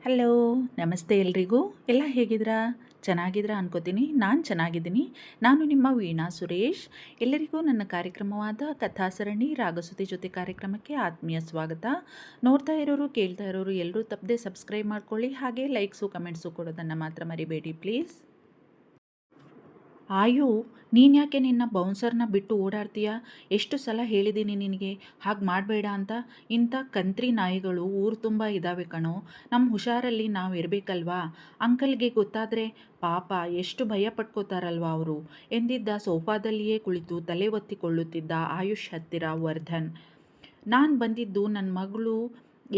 Hello, ನಮಸ್ತೆ ಎಲ್ರಿಗೂ. ಎಲ್ಲ ಹೇಗಿದ್ದೀರಾ? ಚೆನ್ನಾಗಿದ್ದೀರಾ ಅನ್ಕೋತೀನಿ. ನಾನು ಚೆನ್ನಾಗಿದ್ದೀನಿ. ನಾನು ನಿಮ್ಮ ವೀಣಾ ಸುರೇಶ್. ಎಲ್ಲರಿಗೂ ನನ್ನ ಕಾರ್ಯಕ್ರಮವಾದ ಕಥಾಸರಣಿ ರಾಗಸುತಿ ಜೊತೆ ಕಾರ್ಯಕ್ರಮಕ್ಕೆ ಆತ್ಮೀಯ ಸ್ವಾಗತ. ನೋಡ್ತಾ ಇರೋರು, ಕೇಳ್ತಾ ಇರೋರು ಎಲ್ಲರೂ ತಪ್ಪದೆ ಸಬ್ಸ್ಕ್ರೈಬ್ ಮಾಡ್ಕೊಳ್ಳಿ. ಹಾಗೆ ಲೈಕ್ಸು, ಕಮೆಂಟ್ಸು ಕೊಡೋದನ್ನು ಮಾತ್ರ ಮರಿಬೇಡಿ ಪ್ಲೀಸ್. ಆಯು, ನೀನ್ಯಾಕೆ ನಿನ್ನ ಬೌನ್ಸರ್ನ ಬಿಟ್ಟು ಓಡಾಡ್ತೀಯಾ? ಎಷ್ಟು ಸಲ ಹೇಳಿದ್ದೀನಿ ನಿನಗೆ ಹಾಗೆ ಮಾಡಬೇಡ ಅಂತ. ಇಂಥ ಕಂತ್ರಿ ನಾಯಿಗಳು ಊರು ತುಂಬ ಇದ್ದಾವೆ ಕಣೋ. ನಮ್ಮ ಹುಷಾರಲ್ಲಿ ನಾವು ಇರಬೇಕಲ್ವಾ? ಅಂಕಲ್ಗೆ ಗೊತ್ತಾದರೆ ಪಾಪ ಎಷ್ಟು ಭಯ ಪಟ್ಕೋತಾರಲ್ವ ಅವರು ಎಂದಿದ್ದ. ಸೋಫಾದಲ್ಲಿಯೇ ಕುಳಿತು ತಲೆ ಒತ್ತಿಕೊಳ್ಳುತ್ತಿದ್ದ ಆಯುಷ್ ಹತ್ತಿರ ವರ್ಧನ್. ನಾನು ಬಂದಿದ್ದು ನನ್ನ ಮಗಳು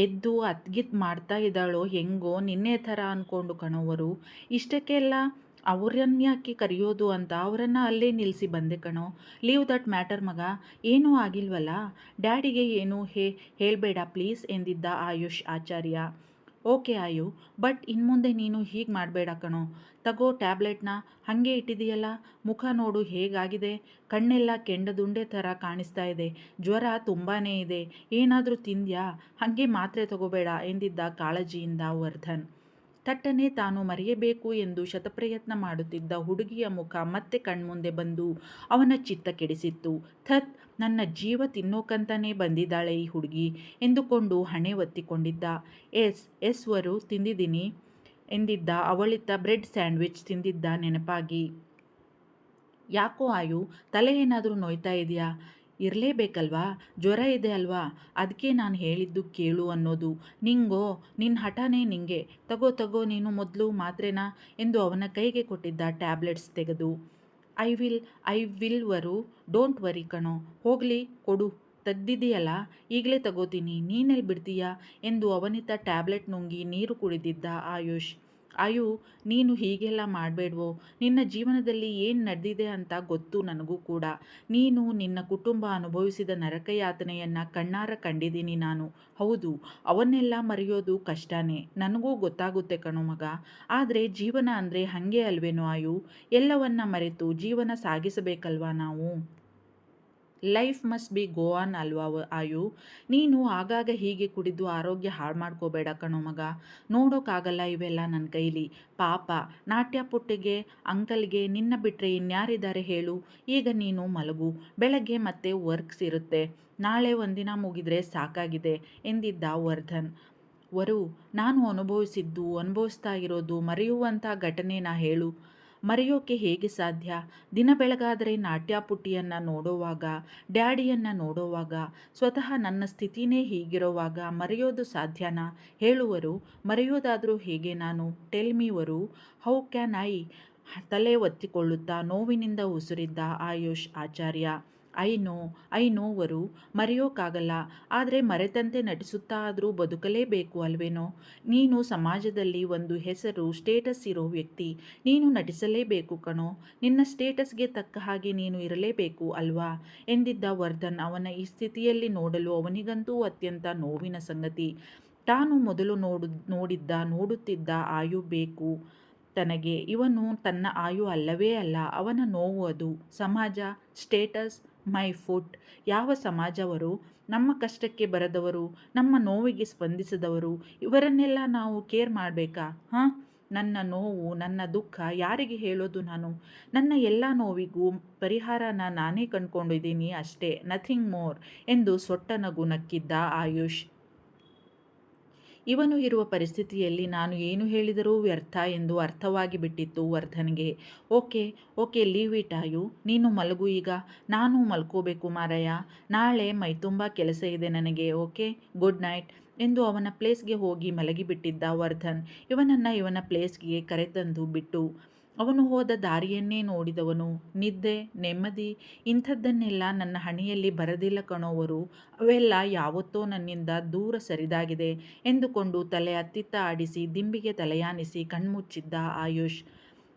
ಎದ್ದು ಅತ್ಗಿತ್ ಮಾಡ್ತಾ ಇದ್ದಾಳೋ ಹೆಂಗೋ ನಿನ್ನೆ ಥರ ಅಂದ್ಕೊಂಡು ಕಣೋವರು. ಇಷ್ಟಕ್ಕೆಲ್ಲ ಅವರನ್ಯಾಕೆ ಕರೆಯೋದು ಅಂತ ಅವರನ್ನು ಅಲ್ಲೇ ನಿಲ್ಲಿಸಿ ಬಂದೆ ಕಣೋ. ಲೀವ್ ದಟ್ ಮ್ಯಾಟರ್ ಮಗ. ಏನೂ ಆಗಿಲ್ವಲ್ಲ? ಡ್ಯಾಡಿಗೆ ಏನೂ ಹೇಳಬೇಡ ಪ್ಲೀಸ್ ಎಂದಿದ್ದ ಆಯುಷ್ ಆಚಾರ್ಯ. ಓಕೆ ಆಯು, ಬಟ್ ಇನ್ಮುಂದೆ ನೀನು ಹೀಗೆ ಮಾಡಬೇಡ ಕಣೋ. ತಗೋ ಟ್ಯಾಬ್ಲೆಟ್ನ. ಹಾಗೆ ಇಟ್ಟಿದೆಯಲ್ಲ, ಮುಖ ನೋಡು ಹೇಗಾಗಿದೆ. ಕಣ್ಣೆಲ್ಲ ಕೆಂಡದುಂಡೆ ಥರ ಕಾಣಿಸ್ತಾ ಇದೆ. ಜ್ವರ ತುಂಬಾ ಇದೆ. ಏನಾದರೂ ತಿಂದ್ಯಾ? ಹಾಗೆ ಮಾತ್ರೆ ತಗೋಬೇಡ ಎಂದಿದ್ದ ಕಾಳಜಿಯಿಂದ ವರ್ಧನ್. ತಟ್ಟನೆ ತಾನು ಮರೆಯಬೇಕು ಎಂದು ಶತಪ್ರಯತ್ನ ಮಾಡುತ್ತಿದ್ದ ಹುಡುಗಿಯ ಮುಖ ಮತ್ತೆ ಕಣ್ಮುಂದೆ ಬಂದು ಅವನ ಚಿತ್ತ ಕೆಡಿಸಿತ್ತು. ಥತ್, ನನ್ನ ಜೀವ ತಿನ್ನೋಕಂತಾನೇ ಬಂದಿದ್ದಾಳೆ ಈ ಹುಡುಗಿ ಎಂದುಕೊಂಡು ಹಣೆ ಒತ್ತಿಕೊಂಡಿದ್ದ. ಎಸ್ ವರು ತಿಂದಿದ್ದೀನಿ ಎಂದಿದ್ದ ಅವಳಿತ್ತ ಬ್ರೆಡ್ ಸ್ಯಾಂಡ್ವಿಚ್ ತಿಂದಿದ್ದ ನೆನಪಾಗಿ. ಯಾಕೋ ಆಯು, ತಲೆ ಏನಾದರೂ ನೋಯ್ತಾ ಇದೆಯಾ? ಇರಲೇಬೇಕಲ್ವಾ? ಜ್ವರ ಇದೆ ಅಲ್ವಾ? ಅದಕ್ಕೆ ನಾನು ಹೇಳಿದ್ದು ಕೇಳು ಅನ್ನೋದು. ನಿನ್ನ ಹಠನೇ ನಿಂಗೆ. ತಗೋ ನೀನು ಮೊದಲು ಮಾತ್ರೆನಾ ಎಂದು ಅವನ ಕೈಗೆ ಕೊಟ್ಟಿದ್ದ ಟ್ಯಾಬ್ಲೆಟ್ಸ್ ತೆಗೆದು. ಐ ವಿಲ್ ವರು, ಡೋಂಟ್ ವರಿ ಕಣೋ. ಹೋಗಲಿ ಕೊಡು. ತೆಗ್ದಿದೆಯಲ್ಲ, ಈಗಲೇ ತಗೋತೀನಿ. ನೀನೆಲ್ಲಿ ಬಿಡ್ತೀಯಾ ಎಂದು ಅವನಿತ್ತ ಟ್ಯಾಬ್ಲೆಟ್ ನುಂಗಿ ನೀರು ಕುಡಿದಿದ್ದ ಆಯುಷ್. ಆಯು, ನೀನು ಹೀಗೆಲ್ಲ ಮಾಡಬೇಡ್ವೋ. ನಿನ್ನ ಜೀವನದಲ್ಲಿ ಏನು ನಡೆದಿದೆ ಅಂತ ಗೊತ್ತು ನನಗೂ ಕೂಡ. ನೀನು ನಿನ್ನ ಕುಟುಂಬ ಅನುಭವಿಸಿದ ನರಕಯಾತನೆಯನ್ನು ಕಣ್ಣಾರ ಕಂಡಿದ್ದೀನಿ ನಾನು. ಹೌದು, ಅವನ್ನೆಲ್ಲ ಮರೆಯೋದು ಕಷ್ಟನೇ. ನನಗೂ ಗೊತ್ತಾಗುತ್ತೆ ಕಣೋ ಮಗ. ಆದರೆ ಜೀವನ ಅಂದರೆ ಹಾಗೆ ಅಲ್ವೇನೋ ಆಯು? ಎಲ್ಲವನ್ನ ಮರೆತು ಜೀವನ ಸಾಗಿಸಬೇಕಲ್ವಾ ನಾವು? Life must be go on ಅಲ್ವಾ ಆಯು? ನೀನು ಆಗಾಗ ಹೀಗೆ ಕುಡಿದು ಆರೋಗ್ಯ ಹಾಳು ಮಾಡ್ಕೋಬೇಡ ಕಣೋ ಮಗ. ನೋಡೋಕ್ಕಾಗಲ್ಲ ಇವೆಲ್ಲ ನನ್ನ ಕೈಲಿ. ಪಾಪ ನಾಟ್ಯ ಪುಟ್ಟಿಗೆ, ಅಂಕಲ್ಗೆ ನಿನ್ನ ಬಿಟ್ಟರೆ ಇನ್ಯಾರಿದ್ದಾರೆ ಹೇಳು? ಈಗ ನೀನು ಮಲಗು. ಬೆಳಗ್ಗೆ ಮತ್ತೆ ವರ್ಕ್ಸ್ ಇರುತ್ತೆ. ನಾಳೆ ಒಂದಿನ ಮುಗಿದ್ರೆ ಸಾಕಾಗಿದೆ ಎಂದಿದ್ದ ವರ್ಧನ್. ವರು, ನಾನು ಅನುಭವಿಸ್ತಾ ಇರೋದು ಮರೆಯುವಂಥ ಘಟನೆನ ಹೇಳು. ಮರೆಯೋಕೆ ಹೇಗೆ ಸಾಧ್ಯ? ದಿನ ಬೆಳಗಾದರೆ ನಾಟ್ಯಪುಟ್ಟಿಯನ್ನು ನೋಡೋವಾಗ, ಡ್ಯಾಡಿಯನ್ನು ನೋಡೋವಾಗ, ಸ್ವತಃ ನನ್ನ ಸ್ಥಿತಿನೇ ಹೀಗಿರೋವಾಗ ಮರೆಯೋದು ಸಾಧ್ಯನಾ ಹೇಳುವರು? ಮರೆಯೋದಾದರೂ ಹೇಗೆ ನಾನು? Tell me Varu, how can I? ತಲೆ ಒತ್ತಿಕೊಳ್ಳುತ್ತಾ ನೋವಿನಿಂದ ಉಸಿರಿದ್ದ ಆಯುಷ್ ಆಚಾರ್ಯ. ಐ ನೋ ವರು, ಮರೆಯೋಕ್ಕಾಗಲ್ಲ. ಆದರೆ ಮರೆತಂತೆ ನಟಿಸುತ್ತಾ ಆದರೂ ಬದುಕಲೇಬೇಕು ಅಲ್ವೇನೋ? ನೀನು ಸಮಾಜದಲ್ಲಿ ಒಂದು ಹೆಸರು, ಸ್ಟೇಟಸ್ ಇರೋ ವ್ಯಕ್ತಿ. ನೀನು ನಟಿಸಲೇಬೇಕು ಕಣೋ. ನಿನ್ನ ಸ್ಟೇಟಸ್ಗೆ ತಕ್ಕ ಹಾಗೆ ನೀನು ಇರಲೇಬೇಕು ಅಲ್ವಾ ಎಂದಿದ್ದ ವರ್ಧನ್. ಅವನ ಈ ಸ್ಥಿತಿಯಲ್ಲಿ ನೋಡಲು ಅವನಿಗಂತೂ ಅತ್ಯಂತ ನೋವಿನ ಸಂಗತಿ. ತಾನು ಮೊದಲು ನೋಡುತ್ತಿದ್ದ ಆಯು ಬೇಕು ತನಗೆ. ಇವನು ತನ್ನ ಆಯು ಅಲ್ಲವೇ ಅಲ್ಲ, ಅವನ ನೋವು ಅದು. ಸಮಾಜ, ಸ್ಟೇಟಸ್, ಮೈ ಫುಟ್. ಯಾವ ಸಮಾಜವರು? ನಮ್ಮ ಕಷ್ಟಕ್ಕೆ ಬರದವರು, ನಮ್ಮ ನೋವಿಗೆ ಸ್ಪಂದಿಸದವರು, ಇವರನ್ನೆಲ್ಲ ನಾವು ಕೇರ್ ಮಾಡಬೇಕಾ? ಹಾಂ, ನನ್ನ ನೋವು, ನನ್ನ ದುಃಖ ಯಾರಿಗೆ ಹೇಳೋದು ನಾನು? ನನ್ನ ಎಲ್ಲ ನೋವಿಗೂ ಪರಿಹಾರನ ನಾನೇ ಕಂಡುಕೊಂಡಿದ್ದೀನಿ ಅಷ್ಟೇ, ನಥಿಂಗ್ ಮೋರ್ ಎಂದು ಸೊಟ್ಟ ನಗು ನಕ್ಕಿದ್ದ ಆಯುಷ್. ಇವನು ಇರುವ ಪರಿಸ್ಥಿತಿಯಲ್ಲಿ ನಾನು ಏನು ಹೇಳಿದರೂ ವ್ಯರ್ಥ ಎಂದು ಅರ್ಥವಾಗಿ ಬಿಟ್ಟಿತ್ತು ವರ್ಧನ್ಗೆ. Okay leave it Ayu. ನೀನು ಮಲಗು ಈಗ. ನಾನು ಮಲ್ಕೋಬೇಕು ಮಾರಾಯ. ನಾಳೆ ಮೈತುಂಬ ಕೆಲಸ ಇದೆ ನನಗೆ. ಓಕೆ, ಗುಡ್ ನೈಟ್ ಎಂದು ಅವನ ಪ್ಲೇಸ್ಗೆ ಹೋಗಿ ಮಲಗಿಬಿಟ್ಟಿದ್ದ ವರ್ಧನ್. ಇವನ ಪ್ಲೇಸ್ಗೆ ಕರೆತಂದು ಬಿಟ್ಟು ಅವನು ಹೋದ ದಾರಿಯನ್ನೇ ನೋಡಿದವನು. ನಿದ್ದೆ, ನೆಮ್ಮದಿ ಇಂಥದ್ದನ್ನೆಲ್ಲ ನನ್ನ ಹಣೆಯಲ್ಲಿ ಬರದಿಲ್ಲ ಕಣೋವರು. ಅವೆಲ್ಲ ಯಾವತ್ತೋ ನನ್ನಿಂದ ದೂರ ಸರಿದಾಗಿದೆ ಎಂದುಕೊಂಡು ತಲೆ ಅತ್ತಿತ್ತ ಆಡಿಸಿ ದಿಂಬಿಗೆ ತಲೆಯಾನಿಸಿ ಕಣ್ಮುಚ್ಚಿದ್ದ ಆಯುಷ್.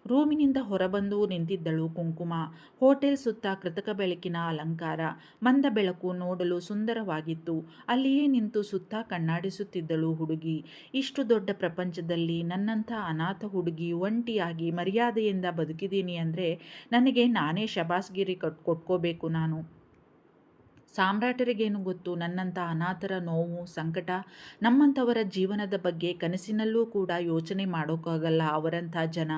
ರೂಮಿನಿಂದ ಹೊರಬಂದು ನಿಂತಿದ್ದಳು ಕುಂಕುಮ. ಹೋಟೆಲ್ ಸುತ್ತ ಕೃತಕ ಬೆಳಕಿನ ಅಲಂಕಾರ. ಮಂದ ಬೆಳಕು ನೋಡಲು ಸುಂದರವಾಗಿತ್ತು. ಅಲ್ಲಿಯೇ ನಿಂತು ಸುತ್ತ ಕಣ್ಣಾಡಿಸುತ್ತಿದ್ದಳು ಹುಡುಗಿ. ಇಷ್ಟು ದೊಡ್ಡ ಪ್ರಪಂಚದಲ್ಲಿ ನನ್ನಂಥ ಅನಾಥ ಹುಡುಗಿ ಒಂಟಿಯಾಗಿ ಮರ್ಯಾದೆಯಿಂದ ಬದುಕಿದ್ದೀನಿ ಅಂದರೆ ನನಗೆ ನಾನೇ ಶಬಾಸ್ಗಿರಿ ಕೊಟ್ಕೋಬೇಕು ನಾನು. ಸಾಮ್ರಾಟರಿಗೇನು ಗೊತ್ತು ನನ್ನಂಥ ಅನಾಥರ ನೋವು ಸಂಕಟ. ನಮ್ಮಂಥವರ ಜೀವನದ ಬಗ್ಗೆ ಕನಸಿನಲ್ಲೂ ಕೂಡ ಯೋಚನೆ ಮಾಡೋಕ್ಕಾಗಲ್ಲ ಅವರಂಥ ಜನ.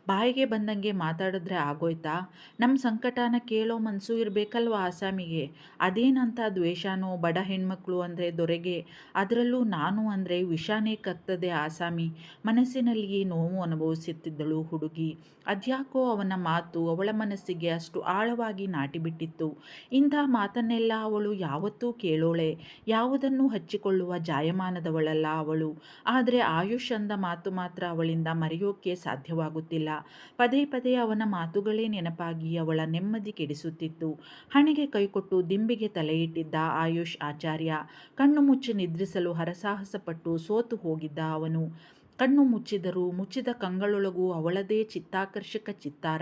ಬಾಯಿಗೆ ಬಂದಂಗೆ ಮಾತಾಡಿದ್ರೆ ಆಗೋಯ್ತಾ? ನಮ್ಮ ಸಂಕಟನ ಕೇಳೋ ಮನಸ್ಸು ಇರಬೇಕಲ್ವ ಆಸಾಮಿಗೆ. ಅದೇನಂತ ದ್ವೇಷನೋ ಬಡ ಹೆಣ್ಮಕ್ಳು ಅಂದರೆ ದೊರೆಗೆ. ಅದರಲ್ಲೂ ನಾನು ಅಂದರೆ ವಿಷಾನೇ ಕಕ್ತದೆ ಆಸಾಮಿ. ಮನಸ್ಸಿನಲ್ಲಿಯೇ ನೋವು ಅನುಭವಿಸುತ್ತಿದ್ದಳು ಹುಡುಗಿ. ಅದ್ಯಾಕೋ ಅವನ ಮಾತು ಅವಳ ಮನಸ್ಸಿಗೆ ಅಷ್ಟು ಆಳವಾಗಿ ನಾಟಿಬಿಟ್ಟಿತ್ತು. ಇಂಥ ಮಾತನ್ನೆಲ್ಲ ಅವಳು ಯಾವತ್ತೂ ಕೇಳೋಳೆ. ಯಾವುದನ್ನು ಹಚ್ಚಿಕೊಳ್ಳುವ ಜಾಯಮಾನದವಳಲ್ಲ ಅವಳು. ಆದರೆ ಆಯುಷ್ ಅಂದ ಮಾತು ಮಾತ್ರ ಅವಳಿಂದ ಮರೆಯೋಕ್ಕೆ ಸಾಧ್ಯವಾಗುತ್ತಿಲ್ಲ. ಪದೇ ಪದೇ ಅವನ ಮಾತುಗಳೇ ನೆನಪಾಗಿ ಅವಳ ನೆಮ್ಮದಿ ಕೆಡಿಸುತ್ತಿತ್ತು. ಹಣೆಗೆ ಕೈಕೊಟ್ಟು ದಿಂಬಿಗೆ ತಲೆಯಿಟ್ಟಿದ್ದ ಆಯುಷ್ ಆಚಾರ್ಯ. ಕಣ್ಣು ಮುಚ್ಚಿ ನಿದ್ರಿಸಲು ಹರಸಾಹಸಪಟ್ಟು ಸೋತು ಹೋಗಿದ್ದ ಅವನು. ಕಣ್ಣು ಮುಚ್ಚಿದರೂ ಮುಚ್ಚಿದ ಕಂಗಳೊಳಗೂ ಅವಳದೇ ಚಿತ್ತಾಕರ್ಷಕ ಚಿತ್ತಾರ.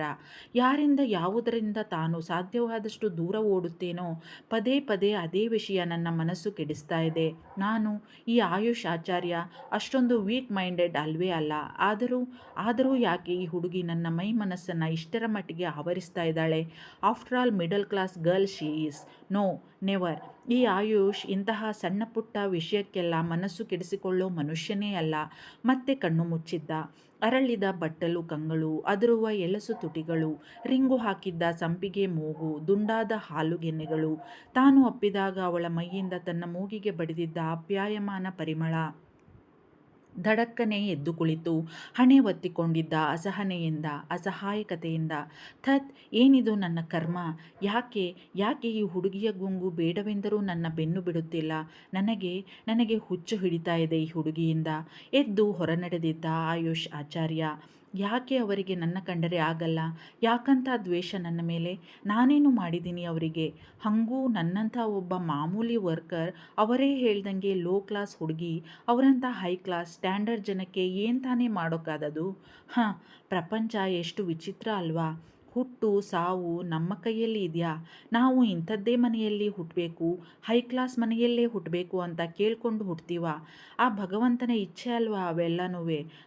ಯಾರಿಂದ ಯಾವುದರಿಂದ ತಾನು ಸಾಧ್ಯವಾದಷ್ಟು ದೂರ ಓಡುತ್ತೇನೋ ಪದೇ ಪದೇ ಅದೇ ವಿಷಯ ನನ್ನ ಮನಸ್ಸು ಕೆಡಿಸ್ತಾ ಇದೆ. ನಾನು ಈ ಆಯುಷ್ ಆಚಾರ್ಯ ಅಷ್ಟೊಂದು ವೀಕ್ ಮೈಂಡೆಡ್ ಅಲ್ವೇ ಅಲ್ಲ. ಆದರೂ ಯಾಕೆ ಈ ಹುಡುಗಿ ನನ್ನ ಮೈ ಮನಸ್ಸನ್ನು ಇಷ್ಟರ ಮಟ್ಟಿಗೆ ಆವರಿಸ್ತಾ ಇದ್ದಾಳೆ? After all middle class girl she is. No, never. ಈ ಆಯುಷ್ ಇಂತಹ ಸಣ್ಣ ಪುಟ್ಟ ವಿಷಯಕ್ಕೆಲ್ಲ ಮನಸ್ಸು ಕೆಡಿಸಿಕೊಳ್ಳೋ ಮನುಷ್ಯನೇ ಅಲ್ಲ. ಮತ್ತೆ ಕಣ್ಣು ಮುಚ್ಚಿದ್ದ. ಅರಳಿದ ಬಟ್ಟಲು ಕಂಗಳು, ಅದರುವ ಎಲಸು ತುಟಿಗಳು, ರಿಂಗು ಹಾಕಿದ್ದ ಸಂಪಿಗೆ ಮೂಗು, ದುಂಡಾದ ಹಾಲುಗೆನ್ನೆಗಳು, ತಾನು ಅಪ್ಪಿದಾಗ ಅವಳ ಮೈಯಿಂದ ತನ್ನ ಮೂಗಿಗೆ ಬಡಿದಿದ್ದ ಆಪ್ಯಾಯಮಾನ ಪರಿಮಳ. ಧಡಕ್ಕನೆ ಎದ್ದು ಕುಳಿತು ಹಣೆ ಒತ್ತಿಕೊಂಡಿದ್ದ ಅಸಹನೆಯಿಂದ, ಅಸಹಾಯಕತೆಯಿಂದ. ಥತ್, ಏನಿದು ನನ್ನ ಕರ್ಮ? ಯಾಕೆ ಯಾಕೆ ಈ ಹುಡುಗಿಯ ಗುಂಗು ಬೇಡವೆಂದರೂ ನನ್ನ ಬೆನ್ನು ಬಿಡುತ್ತಿಲ್ಲ? ನನಗೆ ಹುಚ್ಚು ಹಿಡಿತಾ ಇದೆ ಈ ಹುಡುಗಿಯಿಂದ. ಎದ್ದು ಹೊರನಡೆದಿದ್ದ ಆಯುಷ್ ಆಚಾರ್ಯ. ಯಾಕೆ ಅವರಿಗೆ ನನ್ನ ಕಂಡರೆ ಆಗಲ್ಲ? ಯಾಕಂತ ದ್ವೇಷ ನನ್ನ ಮೇಲೆ? ನಾನೇನು ಮಾಡಿದ್ದೀನಿ ಅವರಿಗೆ? ಹಾಗೂ ನನ್ನಂಥ ಒಬ್ಬ ಮಾಮೂಲಿ ವರ್ಕರ್, ಅವರೇ ಹೇಳ್ದಂಗೆ ಲೋ ಕ್ಲಾಸ್ ಹುಡುಗಿ, ಅವರಂಥ ಹೈ ಕ್ಲಾಸ್ ಸ್ಟ್ಯಾಂಡರ್ಡ್ ಜನಕ್ಕೆ ಏನು ತಾನೇ ಮಾಡೋಕ್ಕಾದದು? ಹಾಂ, ಪ್ರಪಂಚ ಎಷ್ಟು ವಿಚಿತ್ರ ಅಲ್ವಾ? ಹುಟ್ಟು ಸಾವು ನಮ್ಮ ಕೈಯಲ್ಲಿ ಇದೆಯಾ? ನಾವು ಇಂಥದ್ದೇ ಮನೆಯಲ್ಲಿ ಹುಟ್ಟಬೇಕು, ಹೈ ಕ್ಲಾಸ್ ಮನೆಯಲ್ಲೇ ಹುಟ್ಟಬೇಕು ಅಂತ ಕೇಳ್ಕೊಂಡು ಹುಟ್ತೀವ? ಆ ಭಗವಂತನ ಇಚ್ಛೆ ಅಲ್ವಾ ಅವೆಲ್ಲನೂ.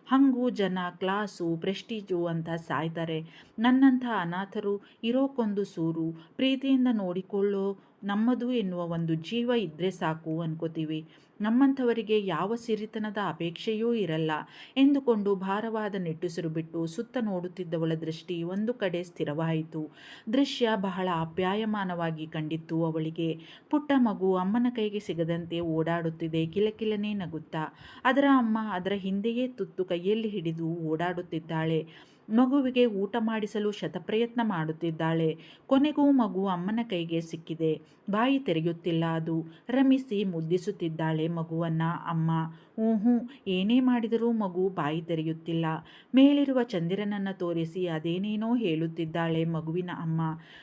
ಹಾಗೂ ಜನ ಕ್ಲಾಸು ಪ್ರೆಸ್ಟೀಜು ಅಂತ ಸಾಯ್ತಾರೆ. ನನ್ನಂಥ ಅನಾಥರು ಇರೋಕ್ಕೊಂದು ಸೂರು ಪ್ರೀತಿಯಿಂದ ನೋಡಿಕೊಳ್ಳೋ ನಮ್ಮದು ಎನ್ನುವ ಒಂದು ಜೀವ ಇದ್ದರೆ ಸಾಕು ಅನ್ಕೋತೀವಿ. ನಮ್ಮಂಥವರಿಗೆ ಯಾವ ಸಿರಿತನದ ಅಪೇಕ್ಷೆಯೂ ಇರಲ್ಲ ಎಂದುಕೊಂಡು ಭಾರವಾದ ನಿಟ್ಟುಸಿರು ಬಿಟ್ಟು ಸುತ್ತ ನೋಡುತ್ತಿದ್ದವಳ ದೃಷ್ಟಿ ಒಂದು ಕಡೆ ಸ್ಥಿರವಾಯಿತು. ದೃಶ್ಯ ಬಹಳ ಆಪ್ಯಾಯಮಾನವಾಗಿ ಕಂಡಿತ್ತು ಅವಳಿಗೆ. ಪುಟ್ಟ ಮಗು ಅಮ್ಮನ ಕೈಗೆ ಸಿಗದಂತೆ ಓಡಾಡುತ್ತಿದೆ ಕಿಲಕಿಲನೆ ನಗುತ್ತಾ. ಅದರ ಅಮ್ಮ ಅದರ ಹಿಂದೆಯೇ ತುತ್ತು ಕೈಯಲ್ಲಿ ಹಿಡಿದು ಓಡಾಡುತ್ತಿದ್ದಾಳೆ. ಮಗುವಿಗೆ ಊಟ ಮಾಡಿಸಲು ಶತಪ್ರಯತ್ನ ಮಾಡುತ್ತಿದ್ದಾಳೆ. ಕೊನೆಗೂ ಮಗು ಅಮ್ಮನ ಕೈಗೆ ಸಿಕ್ಕಿದೆ. ಬಾಯಿ ತೆರೆಯುತ್ತಿಲ್ಲ ಅದು. ರಮಿಸಿ ಮುದ್ದಿಸುತ್ತಿದ್ದಾಳೆ ಮಗುವನ್ನ ಅಮ್ಮ. ಊಹೂ, ಏನೇ ಮಾಡಿದರೂ ಮಗು ಬಾಯಿ ತೆರೆಯುತ್ತಿಲ್ಲ. ಮೇಲಿರುವ ಚಂದಿರನನ್ನು ತೋರಿಸಿ ಅದೇನೇನೋ ಹೇಳುತ್ತಿದ್ದಾಳೆ ಮಗುವಿನ ಅಮ್ಮ.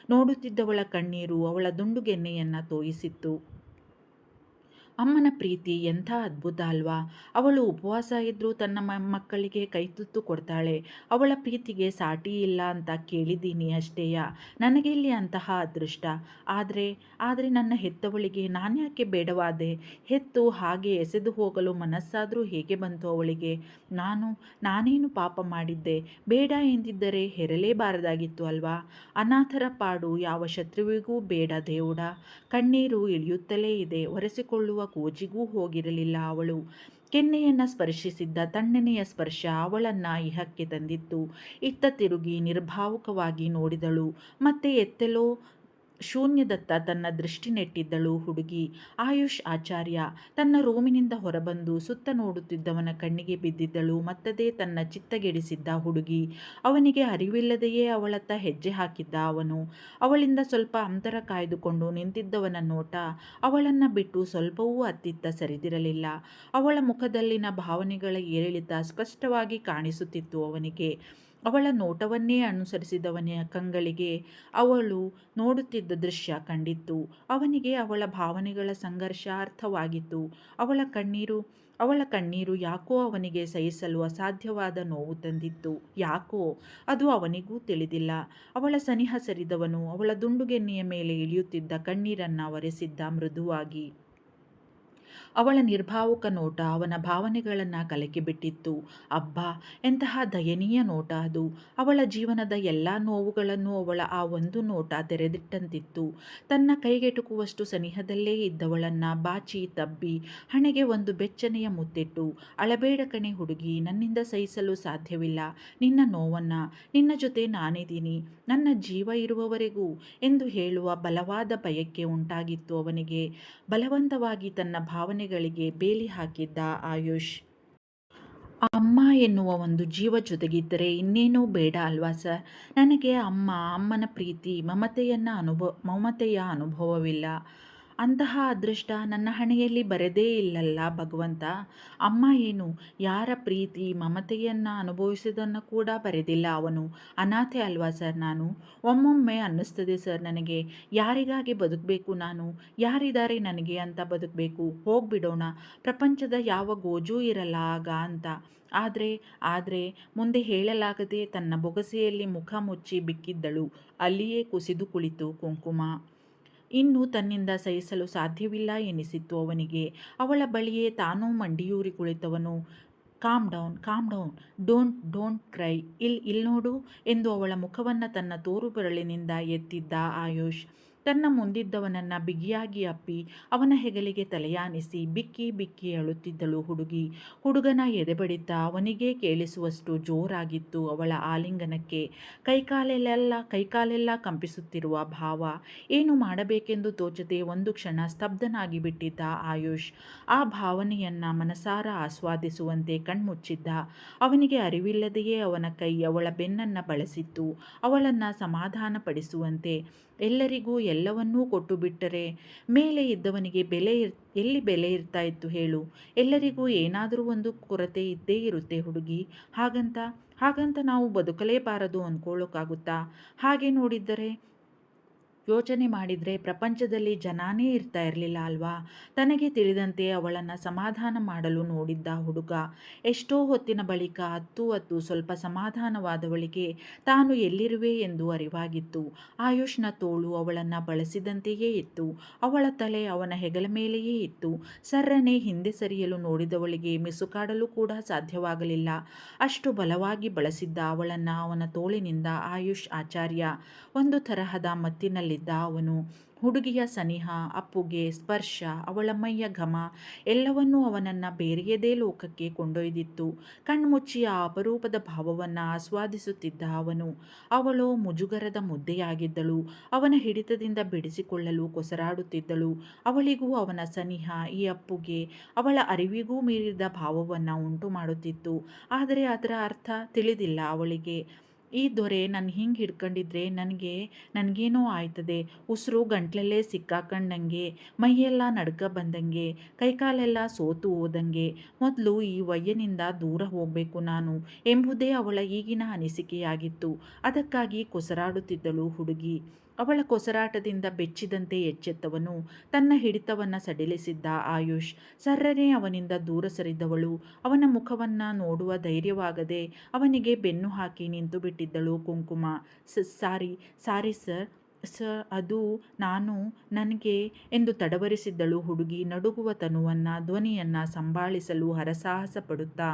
ನೋಡುತ್ತಿದ್ದವಳ ಕಣ್ಣೀರು ಅವಳ ದುಂಡುಗೆನ್ನೆಯನ್ನು ತೋಯಿಸಿತ್ತು. ಅಮ್ಮನ ಪ್ರೀತಿ ಎಂಥ ಅದ್ಭುತ ಅಲ್ವಾ? ಅವಳು ಉಪವಾಸ ಇದ್ದರೂ ತನ್ನ ಮಕ್ಕಳಿಗೆ ಕೈತುತ್ತು ಕೊಡ್ತಾಳೆ. ಅವಳ ಪ್ರೀತಿಗೆ ಸಾಟಿ ಇಲ್ಲ ಅಂತ ಕೇಳಿದ್ದೀನಿ ಅಷ್ಟೇಯ. ನನಗೆಲ್ಲಿ ಅಂತಹ ಅದೃಷ್ಟ? ಆದರೆ ನನ್ನ ಹೆತ್ತವಳಿಗೆ ನಾನ್ಯಾಕೆ ಬೇಡವಾದೆ? ಹೆತ್ತು ಹಾಗೆ ಎಸೆದು ಹೋಗಲು ಮನಸ್ಸಾದರೂ ಹೇಗೆ ಬಂತು ಅವಳಿಗೆ? ನಾನೇನು ಪಾಪ ಮಾಡಿದ್ದೆ? ಬೇಡ ಎಂದಿದ್ದರೆ ಹೆರಲೇಬಾರದಾಗಿತ್ತು ಅಲ್ವಾ? ಅನಾಥರ ಪಾಡು ಯಾವ ಶತ್ರುವಿಗೂ ಬೇಡ ದೇವುಡ. ಕಣ್ಣೀರು ಇಳಿಯುತ್ತಲೇ ಇದೆ. ಒರೆಸಿಕೊಳ್ಳುವ ಕೋಜಿಗೂ ಹೋಗಿರಲಿಲ್ಲ ಅವಳು. ಕೆನ್ನೆಯನ್ನು ಸ್ಪರ್ಶಿಸಿದ್ದ ತಣ್ಣನೆಯ ಸ್ಪರ್ಶ ಅವಳನ್ನು ಇಹಕ್ಕೆ ತಂದಿತ್ತು. ಇತ್ತ ತಿರುಗಿ ನಿರ್ಭಾವುಕವಾಗಿ ನೋಡಿದಳು. ಮತ್ತೆ ಎತ್ತೆಲೋ ಶೂನ್ಯದತ್ತ ತನ್ನ ದೃಷ್ಟಿ ನೆಟ್ಟಿದ್ದಳು ಹುಡುಗಿ. ಆಯುಷ್ ಆಚಾರ್ಯ ತನ್ನ ರೂಮಿನಿಂದ ಹೊರಬಂದು ಸುತ್ತ ನೋಡುತ್ತಿದ್ದವನ ಕಣ್ಣಿಗೆ ಬಿದ್ದಿದ್ದಳು ಮತ್ತದೇ ತನ್ನ ಚಿತ್ತಗೆಡಿಸಿದ್ದ ಹುಡುಗಿ. ಅವನಿಗೆ ಅರಿವಿಲ್ಲದೆಯೇ ಅವಳತ್ತ ಹೆಜ್ಜೆ ಹಾಕಿದ್ದ ಅವನು. ಅವಳಿಂದ ಸ್ವಲ್ಪ ಅಂತರ ಕಾಯ್ದುಕೊಂಡು ನಿಂತಿದ್ದವನ ನೋಟ ಅವಳನ್ನು ಬಿಟ್ಟು ಸ್ವಲ್ಪವೂ ಅತ್ತಿತ್ತ ಸರಿದಿರಲಿಲ್ಲ. ಅವಳ ಮುಖದಲ್ಲಿನ ಭಾವನೆಗಳ ಏರಿಳಿತ ಸ್ಪಷ್ಟವಾಗಿ ಕಾಣಿಸುತ್ತಿತ್ತು ಅವನಿಗೆ. ಅವಳ ನೋಟವನ್ನೇ ಅನುಸರಿಸಿದವನ ಕಂಗಳಿಗೆ ಅವಳು ನೋಡುತ್ತಿದ್ದ ದೃಶ್ಯ ಕಂಡಿತ್ತು. ಅವನಿಗೆ ಅವಳ ಭಾವನೆಗಳ ಸಂಘರ್ಷ ಅರ್ಥವಾಗಿತ್ತು. ಅವಳ ಕಣ್ಣೀರು ಯಾಕೋ ಅವನಿಗೆ ಸಹಿಸಲು ಅಸಾಧ್ಯವಾದ ನೋವು ತಂದಿತ್ತು. ಯಾಕೋ ಅದು ಅವನಿಗೂ ತಿಳಿದಿಲ್ಲ. ಅವಳ ಸನಿಹ ಸರಿದವನು ಅವಳ ದುಂಡುಗೆನ್ನೆಯ ಮೇಲೆ ಇಳಿಯುತ್ತಿದ್ದ ಕಣ್ಣೀರನ್ನು ಒರೆಸಿದ್ದ ಮೃದುವಾಗಿ. ಅವಳ ನಿರ್ಭಾವುಕ ನೋಟ ಅವನ ಭಾವನೆಗಳನ್ನು ಕಲಕಿಬಿಟ್ಟಿತ್ತು. ಅಬ್ಬಾ, ಎಂತಹ ದಯನೀಯ ನೋಟ ಅದು! ಅವಳ ಜೀವನದ ಎಲ್ಲ ನೋವುಗಳನ್ನು ಅವಳ ಆ ಒಂದು ನೋಟ ತೆರೆದಿಟ್ಟಂತಿತ್ತು. ತನ್ನ ಕೈಗೆಟುಕುವಷ್ಟು ಸನಿಹದಲ್ಲೇ ಇದ್ದವಳನ್ನು ಬಾಚಿ ತಬ್ಬಿ ಹಣೆಗೆ ಒಂದು ಬೆಚ್ಚನೆಯ ಮುತ್ತಿಟ್ಟು, ಅಳಬೇಡ ಕಣೆ ಹುಡುಗಿ, ನನ್ನಿಂದ ಸಹಿಸಲು ಸಾಧ್ಯವಿಲ್ಲ ನಿನ್ನ ನೋವನ್ನು, ನಿನ್ನ ಜೊತೆ ನಾನಿದ್ದೀನಿ ನನ್ನ ಜೀವ ಇರುವವರೆಗೂ ಎಂದು ಹೇಳುವ ಬಲವಾದ ಬಯಕೆ ಉಂಟಾಗಿತ್ತು ಅವನಿಗೆ. ಬಲವಂತವಾಗಿ ತನ್ನ ಭಾವನೆಗಳಿಗೆ ಬೇಲಿ ಹಾಕಿದ್ದ ಆಯುಷ್. ಅಮ್ಮ ಎನ್ನುವ ಒಂದು ಜೀವ ಜೊತೆಗಿದ್ದರೆ ಇನ್ನೇನೂ ಬೇಡ ಅಲ್ವಾ ಸರ್? ನನಗೆ ಅಮ್ಮನ ಪ್ರೀತಿ ಮಮತೆಯ ಅನುಭವವಿಲ್ಲ. ಅಂತಹ ಅದೃಷ್ಟ ನನ್ನ ಹಣೆಯಲ್ಲಿ ಬರೆದೇ ಇಲ್ಲಲ್ಲ ಭಗವಂತ. ಅಮ್ಮ ಏನು, ಯಾರ ಪ್ರೀತಿ ಮಮತೆಯನ್ನು ಅನುಭವಿಸಿದ್ದನ್ನು ಕೂಡ ಬರೆದಿಲ್ಲ ಅವನು. ಅನಾಥೆ ಅಲ್ವಾ ಸರ್ ನಾನು? ಒಮ್ಮೊಮ್ಮೆ ಅನ್ನಿಸ್ತದೆ ಸರ್ ನನಗೆ, ಯಾರಿಗಾಗಿ ಬದುಕಬೇಕು ನಾನು? ಯಾರಿದ್ದಾರೆ ನನಗೆ ಅಂತ ಬದುಕಬೇಕು? ಹೋಗ್ಬಿಡೋಣ, ಪ್ರಪಂಚದ ಯಾವ ಗೋಜೂ ಇರಲ್ಲ ಆಗ ಅಂತ. ಆದರೆ ಮುಂದೆ ಹೇಳಲಾಗದೆ ತನ್ನ ಬೊಗಸೆಯಲ್ಲಿ ಮುಖ ಮುಚ್ಚಿ ಬಿಕ್ಕಿದ್ದಳು. ಅಲ್ಲಿಯೇ ಕುಸಿದು ಕುಳಿತು ಕುಂಕುಮ. ಇನ್ನು ತನ್ನಿಂದ ಸಹಿಸಲು ಸಾಧ್ಯವಿಲ್ಲ ಎನಿಸಿತ್ತು ಅವನಿಗೆ. ಅವಳ ಬಳಿಯೇ ತಾನೂ ಮಂಡಿಯೂರಿ ಕುಳಿತವನು. Calm down, calm down, don't cry, ಇಲ್ ನೋಡು ಎಂದು ಅವಳ ಮುಖವನ್ನು ತನ್ನ ತೋರು ಬೆರಳಿನಿಂದ ಎತ್ತಿದ್ದ ಆಯುಷ್. ತನ್ನ ಮುಂದಿದ್ದವನನ್ನು ಬಿಗಿಯಾಗಿ ಅಪ್ಪಿ ಅವನ ಹೆಗಲಿಗೆ ತಲೆಯಾನಿಸಿ ಬಿಕ್ಕಿ ಬಿಕ್ಕಿ ಅಳುತ್ತಿದ್ದಳು ಹುಡುಗಿ. ಹುಡುಗನ ಎದೆಬಡಿತ ಅವನಿಗೇ ಕೇಳಿಸುವಷ್ಟು ಜೋರಾಗಿತ್ತು ಅವಳ ಆಲಿಂಗನಕ್ಕೆ. ಕೈಕಾಲೆಲ್ಲ ಕಂಪಿಸುತ್ತಿರುವ ಭಾವ. ಏನು ಮಾಡಬೇಕೆಂದು ತೋಚದೆ ಒಂದು ಕ್ಷಣ ಸ್ತಬ್ಧನಾಗಿ ಬಿಟ್ಟಿದ್ದ ಆಯುಷ್. ಆ ಭಾವನೆಯನ್ನು ಮನಸಾರ ಆಸ್ವಾದಿಸುವಂತೆ ಕಣ್ಮುಚ್ಚಿದ್ದ. ಅವನಿಗೆ ಅರಿವಿಲ್ಲದೆಯೇ ಅವನ ಕೈ ಅವಳ ಬೆನ್ನನ್ನು ಬಳಸಿತ್ತು, ಅವಳನ್ನು ಸಮಾಧಾನಪಡಿಸುವಂತೆ. ಎಲ್ಲರಿಗೂ ಎಲ್ಲವನ್ನೂ ಕೊಟ್ಟು ಬಿಟ್ಟರೆ ಮೇಲೆ ಇದ್ದವನಿಗೆ ಎಲ್ಲಿ ಬೆಲೆ ಇರ್ತಾ ಇತ್ತು ಹೇಳು? ಎಲ್ಲರಿಗೂ ಏನಾದರೂ ಒಂದು ಕೊರತೆ ಇದ್ದೇ ಇರುತ್ತೆ ಹುಡುಗಿ. ಹಾಗಂತ ನಾವು ಬದುಕಲೇಬಾರದು ಅಂದ್ಕೊಳ್ಳೋಕ್ಕಾಗುತ್ತಾ? ಹಾಗೆ ನೋಡಿದ್ದರೆ, ಯೋಚನೆ ಮಾಡಿದರೆ ಪ್ರಪಂಚದಲ್ಲಿ ಜನಾನೇ ಇರ್ತಾ ಇರಲಿಲ್ಲ ಅಲ್ವಾ? ತನಗೆ ತಿಳಿದಂತೆ ಅವಳನ್ನು ಸಮಾಧಾನ ಮಾಡಲು ನೋಡಿದ್ದ ಹುಡುಗ. ಎಷ್ಟೋ ಹೊತ್ತಿನ ಬಳಿಕ ಅತ್ತು ಸ್ವಲ್ಪ ಸಮಾಧಾನವಾದವಳಿಗೆ ತಾನು ಎಲ್ಲಿರುವೆ ಎಂದು ಅರಿವಾಗಿತ್ತು. ಆಯುಷ್ನ ತೋಳು ಅವಳನ್ನು ಬಳಸಿದಂತೆಯೇ ಇತ್ತು. ಅವಳ ತಲೆ ಅವನ ಹೆಗಲ ಮೇಲೆಯೇ ಇತ್ತು. ಸರ್ರನೆ ಹಿಂದೆ ಸರಿಯಲು ನೋಡಿದವಳಿಗೆ ಮಿಸುಕಾಡಲು ಕೂಡ ಸಾಧ್ಯವಾಗಲಿಲ್ಲ. ಅಷ್ಟು ಬಲವಾಗಿ ಬಳಸಿದ್ದ ಅವಳನ್ನು ಅವನ ತೋಳಿನಿಂದ ಆಯುಷ್ ಆಚಾರ್ಯ. ಒಂದು ತರಹದ ಮತ್ತಿನಲ್ಲಿದ್ದ ಅವನು. ಹುಡುಗಿಯ ಸನಿಹ, ಅಪ್ಪುಗೆ, ಸ್ಪರ್ಶ, ಅವಳ ಮೈಯ ಘಮ ಎಲ್ಲವನ್ನೂ ಅವನನ್ನು ಬೇರೆಯದೇ ಲೋಕಕ್ಕೆ ಕೊಂಡೊಯ್ದಿತ್ತು. ಕಣ್ಮುಚ್ಚಿ ಆ ಅಪರೂಪದ ಭಾವವನ್ನು ಆಸ್ವಾದಿಸುತ್ತಿದ್ದ ಅವನು. ಅವಳೋ ಮುಜುಗರದ ಮುದ್ದೆಯಾಗಿದ್ದಳು. ಅವನ ಹಿಡಿತದಿಂದ ಬಿಡಿಸಿಕೊಳ್ಳಲು ಕೊಸರಾಡುತ್ತಿದ್ದಳು. ಅವಳಿಗೂ ಅವನ ಸನಿಹ ಈ ಅಪ್ಪುಗೆ ಅವಳ ಅರಿವಿಗೂ ಮೀರಿದ ಭಾವವನ್ನು ಉಂಟು ಮಾಡುತ್ತಿತ್ತು. ಆದರೆ ಅದರ ಅರ್ಥ ತಿಳಿದಿಲ್ಲ ಅವಳಿಗೆ. ಈ ದೊರೆ ನನ್ನ ಹಿಂಗೆ ಹಿಡ್ಕೊಂಡಿದ್ರೆ ನನಗೇನೋ ಆಯ್ತದೆ. ಉಸಿರು ಗಂಟ್ಲಲ್ಲೇ ಸಿಕ್ಕಾಕೊಂಡಂಗೆ, ಮೈಯೆಲ್ಲ ನಡ್ಕ ಬಂದಂಗೆ, ಕೈಕಾಲೆಲ್ಲ ಸೋತು ಹೋದಂಗೆ. ಮೊದಲು ಈ ವಯ್ಯನಿಂದ ದೂರ ಹೋಗಬೇಕು ನಾನು ಎಂಬುದೇ ಅವಳ ಈಗಿನ ಅನಿಸಿಕೆಯಾಗಿತ್ತು. ಅದಕ್ಕಾಗಿ ಕೊಸರಾಡುತ್ತಿದ್ದಳು ಹುಡುಗಿ. ಅವಳ ಕೊಸರಾಟದಿಂದ ಬೆಚ್ಚಿದಂತೆ ಎಚ್ಚೆತ್ತವನು. ತನ್ನ ಹಿಡಿತವನ್ನು ಸಡಿಲಿಸಿದ್ದ ಆಯುಷ್. ಸರ್ರನೆ ಅವನಿಂದ ದೂರ ಸರಿದವಳು. ಅವನ ಮುಖವನ್ನು ನೋಡುವ ಧೈರ್ಯವಾಗದೆ ಅವನಿಗೆ ಬೆನ್ನು ಹಾಕಿ ನಿಂತು ಬಿಟ್ಟಿದ್ದಳು ಕುಂಕುಮ. ಸಾರಿ ಸರ್, ಅದು ನನಗೆ ಎಂದು ತಡವರಿಸಿದ್ದಳು ಹುಡುಗಿ ನಡುಗುವ ಧ್ವನಿಯನ್ನು ಸಂಭಾಳಿಸಲು ಹರಸಾಹಸ ಪಡುತ್ತಾ.